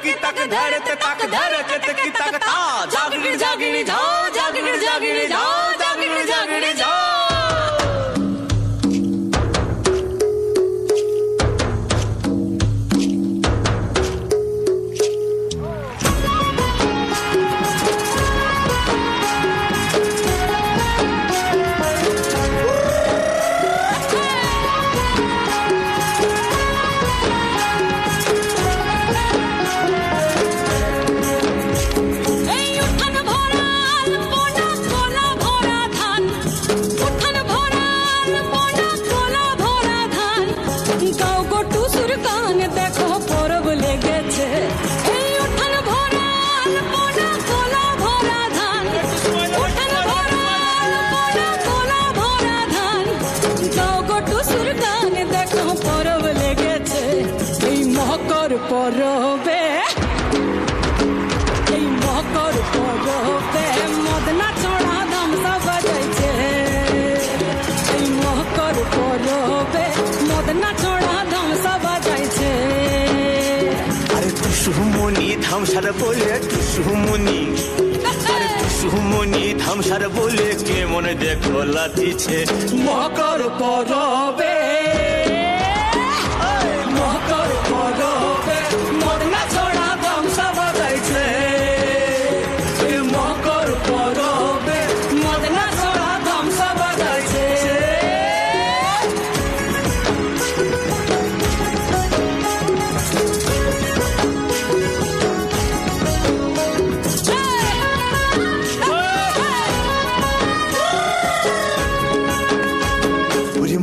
की तक धरते तक धरते की तक ता जागिर जागिर जाओ जागिर जागिर जाओ जागिर जागिर जाओ পরবে এই মকর পরবে মদনা চড়া ধামসা বাজাইছে এই মকর পরবে মদনা চড়া ধামসা বাজাইছে আরে টুসুমনি ধামসার বলে টুসুমনি আরে টুসুমনি ধামসার বলে কে মনে দেখো লাতিছে মকর পরবে মকর পরবে মদনা চড়া ধামসা বাজাইছে মকর পরবে মদনা চড়া ধামসা বাজাইছে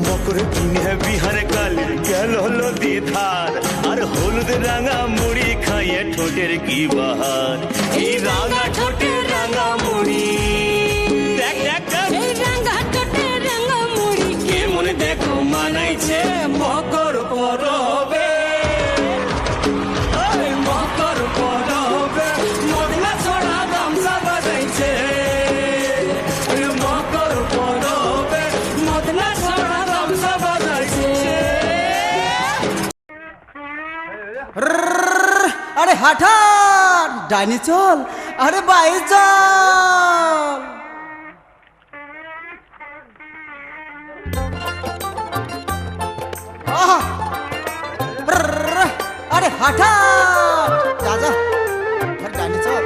মকর কিনে বিহার কালে গেল নদী ধার আর হলুদ রাঙা মুড়ি খাইয়ে ঠোঁটের কি বাহার এই রাঙা ঠোঁটের রাঙা মুড়ি দেখ দেখ এই রাঙা ঠোঁটের রাঙা মুড়ি কে মনে দেখো মানাইছে মকর পরবে মকর পরবে মদনা চড়া ধামসা বাজাইছে মকর পরবে মদনা চড়া ধামসা বাজাইছে আরে হাঠান ডাইনি চল আরে বাইরে চল আরে হাঠান যা যা ডাইনি চল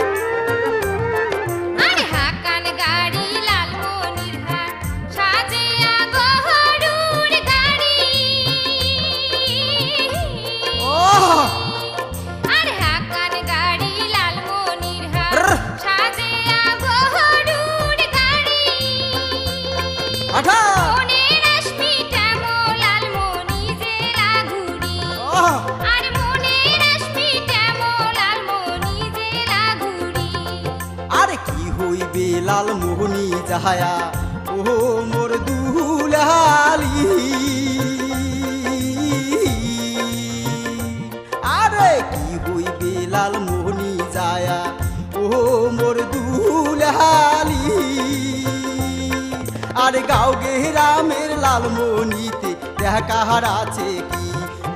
আরে হাকান গাড়ি লালমনির হাট সাজিয়া গহরুর গাড়ি ও আরে হাকান গাড়ি লালমনির হাট সাজিয়া গহরুর গাড়ি হাঠান মনে রশ্মি তেমো লালমনি যে লাগুড়ি আরে মনে রশ্মি তেমো লালমনি যে লাগুড়ি আরে কি হইবে লাল মোহনী যাহায়া ও মোর দুলালি আরে কি হইবে লাল মোহনী যায়া ও মোর দুলালি আরে গাও গেরামের লাল মনিতে দেখা কাহার আছে কি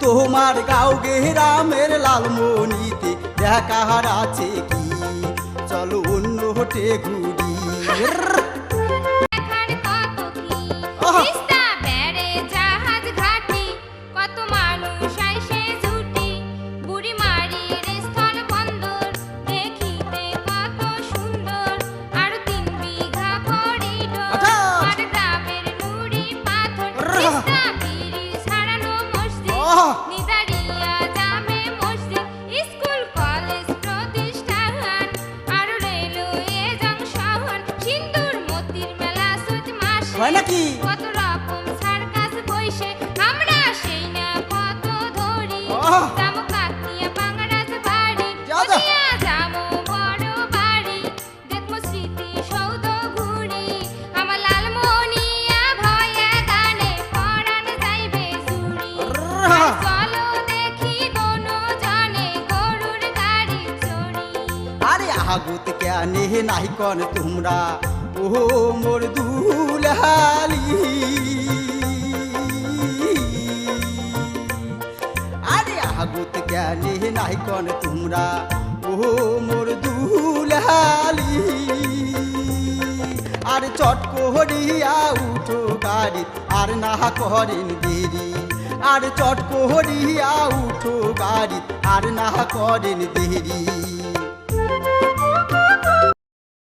তোমার গাও গেরামের লাল মনিতে দেখা কাহার আছে কি চলো অন্য হোটে ঘুরি দেখার কত কি তিস্তা বেড়ে জাহাজ ঘাটি কত মানুষ আইসে জুটি বুড়ি মারির স্থল বন্দর দেখিতে কত সুন্দর আর 3 বিঘা করিডোর আর গ্রামের নুড়ি পাথর তিস্তা ব্রিজ হারানো মসজিদ নিদারিয়া জামে মসজিদ স্কুল কলেজ প্রতিষ্ঠান আর রেলওয়ে জংশন সিন্দুর মতির মেলা সুচ মাসে হয় নাকি কত রকম সার্কাস বইসে আমরা সেই না কত ধরি যাবো কাকনিয়া বাংলাদেশ বাড়ি যাও যাও। দিয়া যাবো বড় বাড়ি দেখবো স্মৃতি সৌধ ঘুরি আমার লালমনিয়া ভয়ে গানে পরাণ যাইবে জুড়ি চলো দেখি দোনো জনে গরুর গাড়ি চড়ি আরে আগুত কেনে নাই কন তোমরা ও মোর দুলালি আরে আগুত গেলে নাই কন তোমরা ও মোর দুলালি আর চট করিয়া উঠো গাড়ি আর না করেন দেরি আর চট করিয়া উঠো গাড়ি আর না করেন দেরি